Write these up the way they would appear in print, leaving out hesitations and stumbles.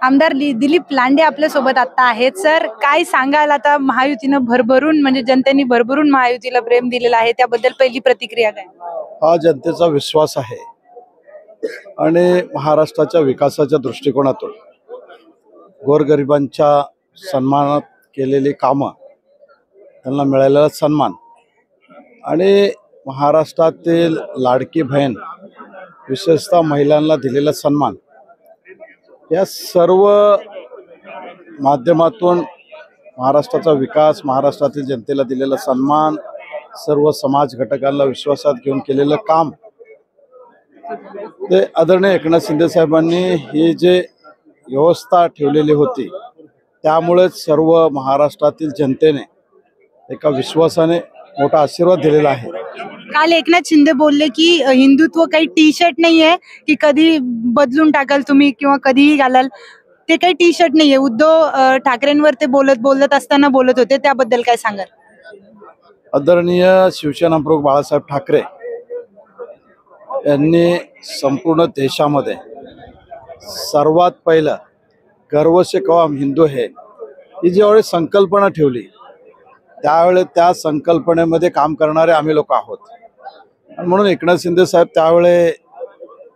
आमदार दिलीप लांडे आपल्या सोबत आता आहेत। सर, काय सांगाल आता महायुतीनं भरभरून म्हणजे जनतेने भरभरून महायुतीला प्रेम दिलेलं आहे, त्याबद्दल पहिली प्रतिक्रिया काय? हा जनतेचा विश्वास आहे आणि महाराष्ट्राच्या विकासाच्या दृष्टिकोनातून गोरगरिबांच्या सन्मानात केलेली कामं, त्यांना मिळालेला सन्मान आणि महाराष्ट्रातील लाडकी बहीण विशेषतः महिलांना दिलेला सन्मान, या सर्व माध्यमातून महाराष्ट्राचा विकास, महाराष्ट्रातील जनतेला दिलेला सन्मान, सर्व समाज घटकांना विश्वासात घेऊन केलेलं काम, ते आदरणीय एकनाथ शिंदे साहेबांनी ही जे व्यवस्था ठेवलेली होती त्यामुळेच सर्व महाराष्ट्रातील जनतेने एका विश्वासाने मोठा आशीर्वाद दिलेला आहे। काल एकनाथ शिंदे बोलले की हिंदुत्व काही टी शर्ट नाहीये की कधी बदलून टाकाल तुम्ही किंवा कधीही घालाल, ते काही टी शर्ट नाहीये। उद्धव ठाकरेंवर ते बोलत असताना बोलत होते, त्याबद्दल काय सांगाल? आदरणीय शिवसेना प्रमुख बाळासाहेब ठाकरे यांनी संपूर्ण देशामध्ये सर्वात पहिलं गर्व से कहो हम हिंदू है ही ज्यावेळी संकल्पना ठेवली त्यावेळी त्या संकल्पनेमध्ये काम करणारे आम्ही लोक आहोत आणि म्हणून एकनाथ शिंदे साहेब त्यावेळी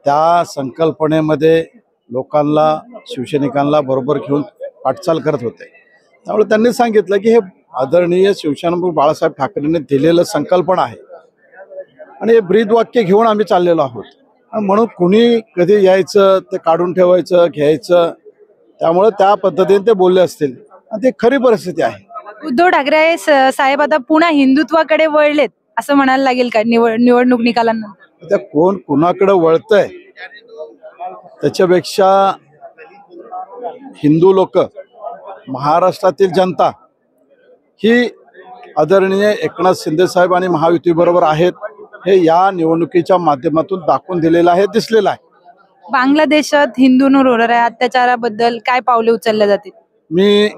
त्या संकल्पनेमध्ये लोकांना, शिवसैनिकांना बरोबर घेऊन वाटचाल करत होते। त्यामुळे त्यांनी सांगितलं की हे आदरणीय शिवसेना प्रमुख बाळासाहेब ठाकरेंनी दिलेलं संकल्पना आहे आणि हे ब्रीदवाक्य घेऊन आम्ही चाललेलो आहोत। म्हणून कुणी कधी यायचं ते काढून ठेवायचं, घ्यायचं, त्यामुळे त्या पद्धतीने ते बोलले असतील आणि ते खरी परिस्थिती आहे। उद्धव ठाकरे साहेब आता पुन्हा हिंदुत्वाकडे वळलेत असं म्हणायला लागेल का निवडणूक निकालांना? त्या कोण कुणाकडे वळतंय त्याच्यापेक्षा हिंदू लोक, महाराष्ट्रातील जनता ही आदरणीय एकनाथ शिंदे साहेब आणि महायुती बरोबर आहेत हे या निवडणुकीच्या माध्यमातून दाखवून दिलेलं आहे, दिसलेलं आहे। बांगलादेशात हिंदूंवर होणाऱ्या अत्याचाराबद्दल काय पावले उचलले जातील? मी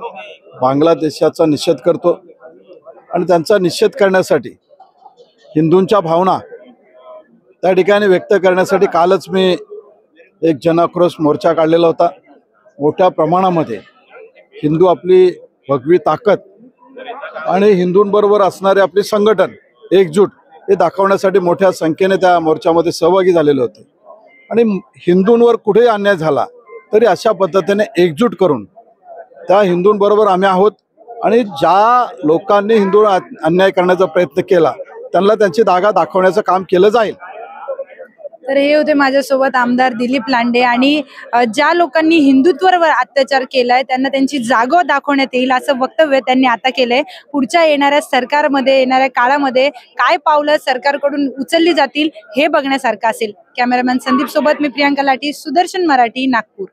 बांगलादेशाचा निषेध करतो आणि त्यांचा निषेध करण्यासाठी हिंदूंच्या भावना त्या ठिकाणी व्यक्त करण्यासाठी कालच मी एक जनाक्रोश मोर्चा काढलेला होता। मोठ्या प्रमाणामध्ये हिंदू आपली भगवी ताकद आणि हिंदूंबरोबर असणारे आपले संघटन एकजूट हे दाखवण्यासाठी मोठ्या संख्येने त्या मोर्चामध्ये सहभागी झालेले होते आणि हिंदूंवर कुठेही अन्याय झाला तरी अशा पद्धतीने एकजूट करून त्या हिंदूंबरोबर आम्ही आहोत आणि ज्या लोकांनी हिंदू अन्याय करण्याचा प्रयत्न केला त्यांना त्यांची जागा दाखवण्याचं काम केलं जाईल। तर हे होते माझ्यासोबत आमदार दिलीप लांडे आणि ज्या लोकांनी हिंदुत्वावर अत्याचार केलाय त्यांना त्यांची जागा दाखवण्यात येईल असं वक्तव्य त्यांनी आता केलंय। पुढच्या येणाऱ्या सरकारमध्ये, येणाऱ्या काळामध्ये काय पावलं सरकारकडून उचलली जातील हे बघण्यासारखं असेल। कॅमेरामॅन संदीप सोबत मी प्रियांका लाठी, सुदर्शन मराठी, नागपूर।